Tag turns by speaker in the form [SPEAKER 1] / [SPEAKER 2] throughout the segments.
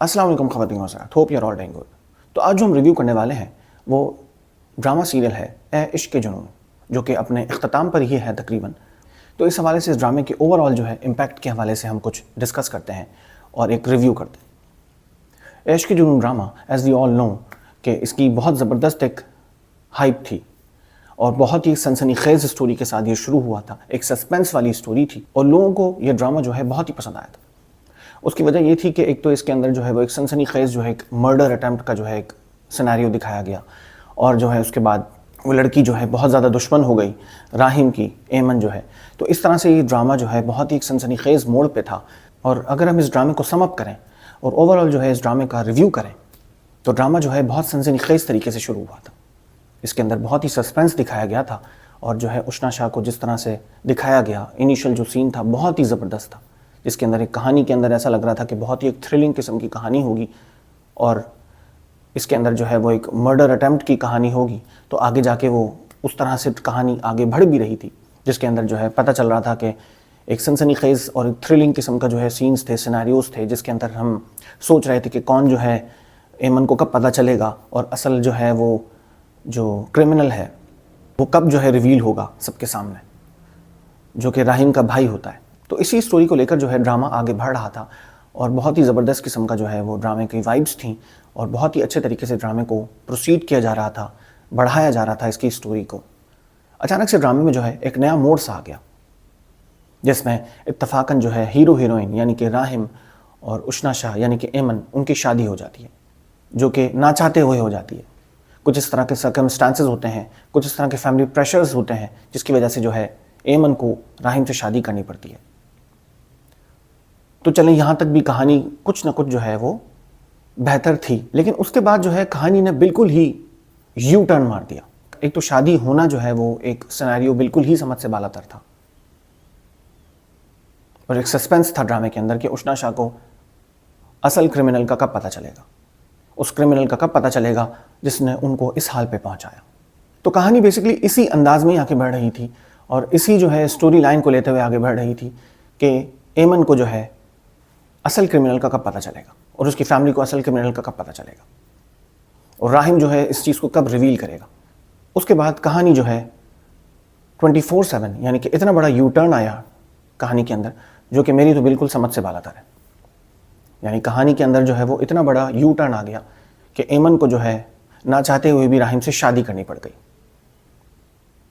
[SPEAKER 1] अस्सलाम वालेकुम ख़वातीन व हज़रात, hope you are all doing good. तो आज जो हम रिव्यू करने वाले हैं वो ड्रामा सीरियल है ए इश्क के जुनून, जो कि अपने इख्तिताम पर ही है तकरीबन। तो इस हवाले से इस ड्रामे के ओवरऑल जो है इम्पैक्ट के हवाले से हम कुछ डिस्कस करते हैं और एक रिव्यू करते हैं। ए Ishq ke Junoon drama as we all know कि इसकी बहुत ज़बरदस्त एक हाइप थी और बहुत ही सनसनीखेज़ स्टोरी के साथ ये शुरू हुआ था। एक सस्पेंस वाली स्टोरी थी और लोगों को ये ड्रामा जो है बहुत ही पसंद आया था। उसकी वजह ये थी कि एक तो इसके अंदर जो है वो एक सनसनीखेज़ जो है एक मर्डर अटैम्प्ट का जो है एक सिनेरियो दिखाया गया और जो है उसके बाद वो लड़की जो है बहुत ज़्यादा दुश्मन हो गई राहिम की, एमन जो है। तो इस तरह से ये ड्रामा जो है बहुत ही एक सनसनीखेज़ मोड़ पे था। और अगर हम इस ड्रामे को सम अप करें और ओवरऑल जो है इस ड्रामे का रिव्यू करें तो ड्रामा जो है बहुत सनसनीखेज़ तरीके से शुरू हुआ था। इसके अंदर बहुत ही सस्पेंस दिखाया गया था और जो है उष्णा शाह को जिस तरह से दिखाया गया, इनिशियल जो सीन था बहुत ही ज़बरदस्त था, जिसके अंदर एक कहानी के अंदर ऐसा लग रहा था कि बहुत ही एक थ्रिलिंग किस्म की कहानी होगी और इसके अंदर जो है वो एक मर्डर अटैम्प्ट की कहानी होगी। तो आगे जाके वो उस तरह से कहानी आगे बढ़ भी रही थी, जिसके अंदर जो है पता चल रहा था कि एक सनसनीखेज़ और एक थ्रिलिंग किस्म का जो है सीन्स थे, सिनेरियोज़ थे, जिसके अंदर हम सोच रहे थे कि कौन जो है एमन को कब पता चलेगा और असल जो है वो जो क्रिमिनल है वो कब जो है रिवील होगा सबके सामने, जो कि राहिम का भाई होता है। तो इसी स्टोरी को लेकर जो है ड्रामा आगे बढ़ रहा था और बहुत ही ज़बरदस्त किस्म का जो है वो ड्रामे की वाइब्स थी और बहुत ही अच्छे तरीके से ड्रामे को प्रोसीड किया जा रहा था, बढ़ाया जा रहा था इसकी स्टोरी को। अचानक से ड्रामे में जो है एक नया मोड़ सा आ गया, जिसमें इत्तफाकन जो है हीरो हीरोइन यानी कि राहिम और उष्णा शाह यानी कि एमन, उनकी शादी हो जाती है, जो कि ना चाहते हुए हो जाती है। कुछ इस तरह के सर्कमस्टांसेस होते हैं, कुछ इस तरह के फैमिली प्रेशर्स होते हैं, जिसकी वजह से जो है एमन को राहिम से शादी करनी पड़ती है। तो चलें, यहाँ तक भी कहानी कुछ ना कुछ जो है वो बेहतर थी, लेकिन उसके बाद जो है कहानी ने बिल्कुल ही यू टर्न मार दिया। एक तो शादी होना जो है वो एक सिनेरियो बिल्कुल ही समझ से बालातर था और एक सस्पेंस था ड्रामे के अंदर कि उष्णा शाह को असल क्रिमिनल का कब पता चलेगा, उस क्रिमिनल का कब पता चलेगा जिसने उनको इस हाल पे पहुंचाया। तो कहानी बेसिकली इसी अंदाज में आगे बढ़ रही थी और इसी जो है स्टोरी लाइन को लेते हुए आगे बढ़ रही थी कि एमन को जो है असल क्रिमिनल का कब पता चलेगा और उसकी फैमिली को असल क्रिमिनल का कब पता चलेगा और राहिम जो है इस चीज़ को कब रिवील करेगा। उसके बाद कहानी जो है 24/7 यानी कि इतना बड़ा यू टर्न आया कहानी के अंदर, जो कि मेरी तो बिल्कुल समझ से बालातर है। यानी कहानी के अंदर जो है वो इतना बड़ा यू टर्न आ गया कि एमन को जो है ना चाहते हुए भी राहिम से शादी करनी पड़ गई।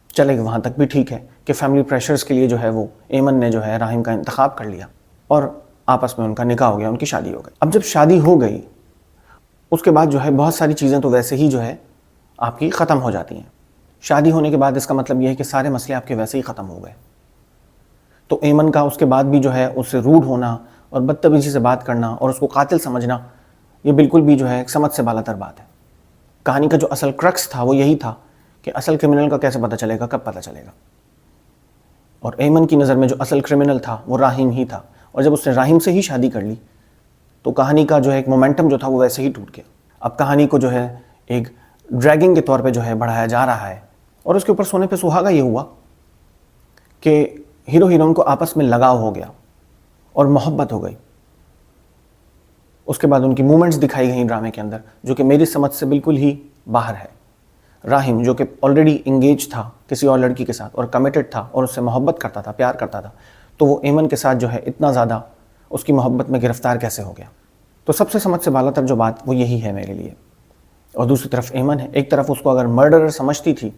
[SPEAKER 1] चले, वहाँ तक भी ठीक है कि फैमिली प्रेशर्स के लिए जो है वो एमन ने जो है राहिम का इंतखाब कर लिया और आपस में उनका निकाह हो गया, उनकी शादी हो गई। अब जब शादी हो गई उसके बाद जो है बहुत सारी चीज़ें तो वैसे ही जो है आपकी ख़त्म हो जाती हैं। शादी होने के बाद इसका मतलब यह है कि सारे मसले आपके वैसे ही ख़त्म हो गए। तो एमन का उसके बाद भी जो है उससे रूड होना और बदतमीज़ी से बात करना और उसको कातिल समझना, ये बिल्कुल भी जो है समझ से बालातर बात है। कहानी का जो असल क्रक्स था वो यही था कि असल क्रिमिनल का कैसे पता चलेगा, कब पता चलेगा। और एमन की नज़र में जो असल क्रिमिनल था वो राहिम ही था और जब उसने राहिम से ही शादी कर ली तो कहानी का जो है एक मोमेंटम जो था वो वैसे ही टूट गया। अब कहानी को जो है एक ड्रैगिंग के तौर पे जो है बढ़ाया जा रहा है और उसके ऊपर सोने पे सुहागा ये हुआ कि हीरो हीरोइन को आपस में लगाव हो गया और मोहब्बत हो गई। उसके बाद उनकी मूवमेंट्स दिखाई गई ड्रामे के अंदर, जो कि मेरी समझ से बिल्कुल ही बाहर है। राहिम जो कि ऑलरेडी इंगेज था किसी और लड़की के साथ और कमिटेड था और उससे मोहब्बत करता था, प्यार करता था, तो वो एमन के साथ जो है इतना ज़्यादा उसकी मोहब्बत में गिरफ्तार कैसे हो गया। तो सबसे समझ से बालातर जो बात वो यही है मेरे लिए। और दूसरी तरफ एमन है, एक तरफ उसको अगर मर्डरर समझती थी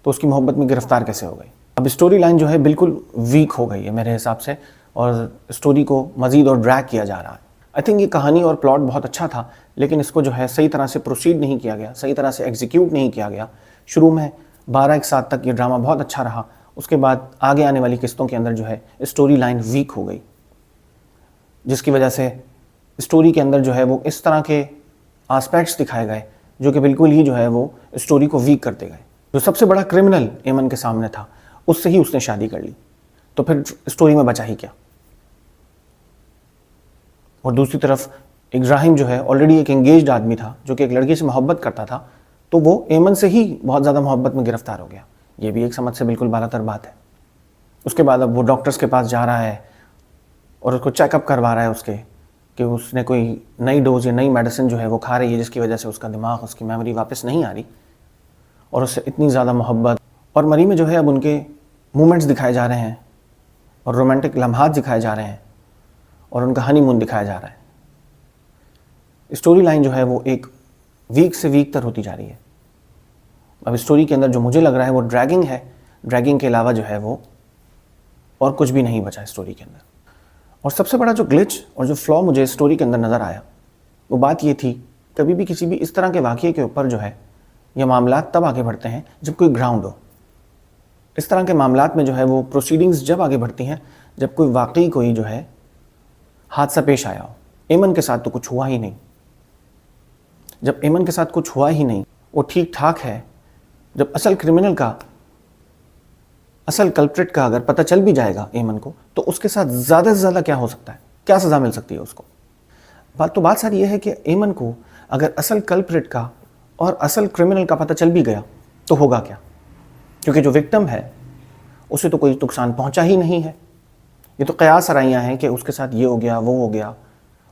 [SPEAKER 1] तो उसकी मोहब्बत में गिरफ्तार कैसे हो गई। अब स्टोरी लाइन जो है बिल्कुल वीक हो गई है मेरे हिसाब से और स्टोरी को मज़ीद और ड्रैग किया जा रहा है। आई थिंक ये कहानी और प्लॉट बहुत अच्छा था, लेकिन इसको जो है सही तरह से प्रोसीड नहीं किया गया, सही तरह से एग्जीक्यूट नहीं किया गया। शुरू में 12 एक साल तक ये ड्रामा बहुत अच्छा रहा, उसके बाद आगे आने वाली किस्तों के अंदर जो है स्टोरी लाइन वीक हो गई, जिसकी वजह से स्टोरी के अंदर जो है वो इस तरह के एस्पेक्ट्स दिखाए गए जो कि बिल्कुल ही जो है वो स्टोरी को वीक करते गए। जो सबसे बड़ा क्रिमिनल एमन के सामने था उससे ही उसने शादी कर ली, तो फिर स्टोरी में बचा ही क्या। और दूसरी तरफ एक राहिम जो है ऑलरेडी एक एंगेज्ड आदमी था जो कि एक लड़की से मोहब्बत करता था, तो वो एमन से ही बहुत ज़्यादा मोहब्बत में गिरफ्तार हो गया। ये भी एक समझ से बिल्कुल बालातर बात है। उसके बाद अब वो डॉक्टर्स के पास जा रहा है और उसको चेकअप करवा रहा है उसके کہ اس نے کوئی نئی ڈوز یا نئی میڈیسن جو ہے وہ کھا رہی ہے جس کی وجہ سے اس کا دماغ، اس کی میموری واپس نہیں آ رہی، اور اس سے اتنی زیادہ محبت، اور مری میں جو ہے اب ان کے مومنٹس دکھائے جا رہے ہیں اور رومانٹک لمحات دکھائے جا رہے ہیں اور ان کا ہنی مون دکھایا جا رہا ہے. اسٹوری لائن جو ہے وہ ایک ویک سے ویک تر ہوتی جا رہی ہے. اب اسٹوری کے اندر جو مجھے لگ رہا ہے وہ ڈریگنگ ہے، ڈریگنگ کے علاوہ جو ہے وہ اور کچھ بھی نہیں بچا اسٹوری کے اندر. اور سب سے بڑا جو گلچ اور جو فلا مجھے اسٹوری کے اندر نظر آیا وہ بات یہ تھی، کبھی بھی کسی بھی اس طرح کے واقعے کے اوپر جو ہے یہ معاملات تب آگے بڑھتے ہیں جب کوئی گراؤنڈ ہو. اس طرح کے معاملات میں جو ہے وہ پروسیڈنگز جب آگے بڑھتی ہیں جب کوئی واقعی کوئی جو ہے حادثہ پیش آیا ہو. ایمن کے ساتھ تو کچھ ہوا ہی نہیں. جب ایمن کے ساتھ کچھ ہوا ہی نہیں، وہ ٹھیک ٹھاک ہے، جب اصل کرمنل کا، اصل کلپریٹ کا اگر پتہ چل بھی جائے گا ایمن کو، تو اس کے ساتھ زیادہ سے زیادہ کیا ہو سکتا ہے، کیا سزا مل سکتی ہے اس کو. بات ساری یہ ہے کہ ایمن کو اگر اصل کلپریٹ کا اور اصل کرمنل کا پتہ چل بھی گیا تو ہوگا کیا، کیونکہ جو وکٹم ہے اسے تو کوئی نقصان پہنچا ہی نہیں ہے. یہ تو قیاس آرائیاں ہیں کہ اس کے ساتھ یہ ہو گیا، وہ ہو گیا،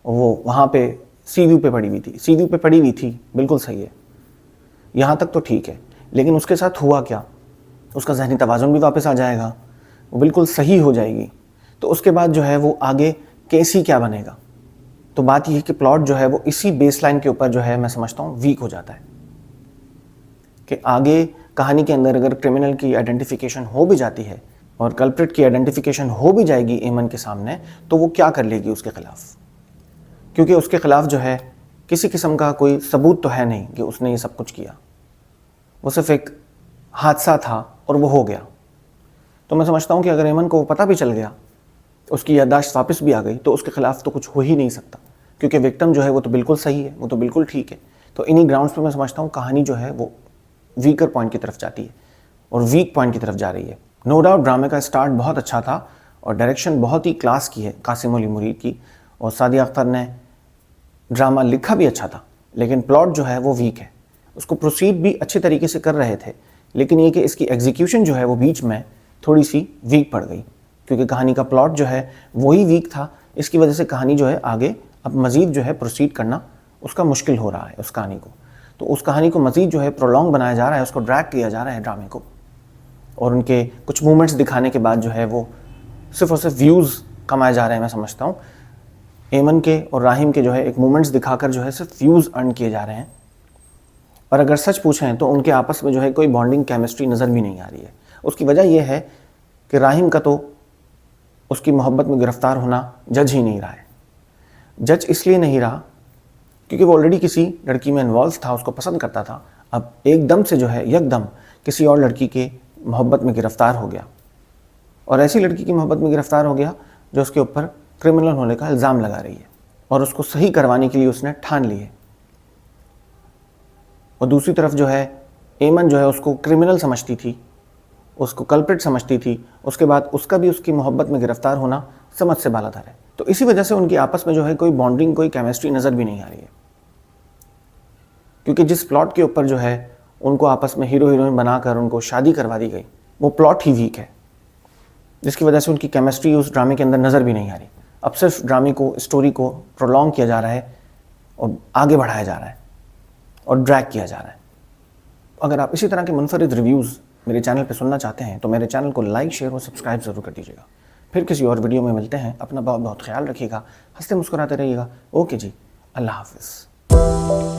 [SPEAKER 1] وہ وہاں پہ سی ویو پہ پڑی ہوئی تھی، سی ویو پہ پڑی ہوئی تھی، بالکل صحیح ہے، یہاں تک تو ٹھیک ہے. لیکن اس کے ساتھ ہوا کیا، اس کا ذہنی توازن بھی واپس آ جائے گا، وہ بالکل صحیح ہو جائے گی، تو اس کے بعد جو ہے وہ آگے کیس ہی کیا بنے گا. تو بات یہ ہے کہ پلاٹ جو ہے وہ اسی بیس لائن کے اوپر جو ہے میں سمجھتا ہوں ویک ہو جاتا ہے کہ آگے کہانی کے اندر اگر کرمنل کی آئیڈینٹیفیکیشن ہو بھی جاتی ہے اور کلپریٹ کی آئیڈینٹیفیکیشن ہو بھی جائے گی ایمن کے سامنے، تو وہ کیا کر لے گی اس کے خلاف، کیونکہ اس کے خلاف جو ہے کسی قسم کا کوئی ثبوت تو ہے نہیں کہ اس نے یہ سب کچھ کیا. وہ صرف ایک حادثہ تھا اور وہ ہو گیا. تو میں سمجھتا ہوں کہ اگر ایمن کو پتہ بھی چل گیا، اس کی یادداشت واپس بھی آ گئی، تو اس کے خلاف تو کچھ ہو ہی نہیں سکتا، کیونکہ وکٹم جو ہے وہ تو بالکل صحیح ہے، وہ تو بالکل ٹھیک ہے. تو انہی گراؤنڈز پہ میں سمجھتا ہوں کہانی جو ہے وہ ویکر پوائنٹ کی طرف جاتی ہے اور ویک پوائنٹ کی طرف جا رہی ہے. نو ڈاؤٹ ڈرامے کا سٹارٹ بہت اچھا تھا اور ڈائریکشن بہت ہی کلاس کی ہے قاسم علی مرید کی، اور سعدیہ اختر نے ڈرامہ لکھا بھی اچھا تھا، لیکن پلاٹ جو ہے وہ ویک ہے. اس کو پروسیڈ بھی اچھے طریقے سے کر رہے تھے، لیکن یہ کہ اس کی ایگزیکیوشن جو ہے وہ بیچ میں تھوڑی سی ویک پڑ گئی، کیونکہ کہانی کا پلاٹ جو ہے وہی ویک تھا. اس کی وجہ سے کہانی جو ہے آگے اب مزید جو ہے پروسیڈ کرنا اس کا مشکل ہو رہا ہے اس کہانی کو. تو اس کہانی کو مزید جو ہے پرولونگ بنایا جا رہا ہے، اس کو ڈریگ کیا جا رہا ہے ڈرامے کو، اور ان کے کچھ مومنٹس دکھانے کے بعد جو ہے وہ صرف اور صرف ویوز کمائے جا رہے ہیں. میں سمجھتا ہوں ایمن کے اور راہیم کے جو ہے ایک مومنٹس دکھا کر جو ہے صرف ویوز ارن کیے جا رہے ہیں، اور اگر سچ پوچھیں تو ان کے آپس میں جو ہے کوئی بانڈنگ کیمسٹری نظر بھی نہیں آ رہی ہے. اس کی وجہ یہ ہے کہ راہیم کا تو اس کی محبت میں گرفتار ہونا جج ہی نہیں رہا ہے. جج اس لیے نہیں رہا کیونکہ وہ آلریڈی کسی لڑکی میں انوالو تھا، اس کو پسند کرتا تھا. اب ایک دم سے جو ہے یک دم کسی اور لڑکی کے محبت میں گرفتار ہو گیا، اور ایسی لڑکی کی محبت میں گرفتار ہو گیا جو اس کے اوپر کرمنل ہونے کا الزام لگا رہی ہے، اور اس کو صحیح کروانے کے لیے اس نے ٹھان لی ہے. اور دوسری طرف جو ہے ایمن جو ہے اس کو کرمنل سمجھتی تھی، اس کو کلپریٹ سمجھتی تھی، اس کے بعد اس کا بھی اس کی محبت میں گرفتار ہونا سمجھ سے بالا تر ہے. تو اسی وجہ سے ان کی آپس میں جو ہے کوئی بانڈنگ، کوئی کیمسٹری نظر بھی نہیں آ رہی ہے، کیونکہ جس پلاٹ کے اوپر جو ہے ان کو آپس میں ہیرو ہیروئن بنا کر ان کو شادی کروا دی گئی، وہ پلاٹ ہی ویک ہے، جس کی وجہ سے ان کی کیمسٹری اس ڈرامے کے اندر نظر بھی نہیں آ رہی. اب صرف ڈرامے کو، اسٹوری کو پرولونگ کیا جا رہا ہے اور آگے بڑھایا جا رہا ہے اور ڈریگ کیا جا رہا ہے. اگر آپ اسی طرح کے منفرد ریویوز میرے چینل پہ سننا چاہتے ہیں تو میرے چینل کو لائک، شیئر اور سبسکرائب ضرور کر دیجیے گا. پھر کسی اور ویڈیو میں ملتے ہیں. اپنا بہت خیال رکھیے گا، ہنستے مسکراتے رہیے گا. اوکے جی، اللہ حافظ.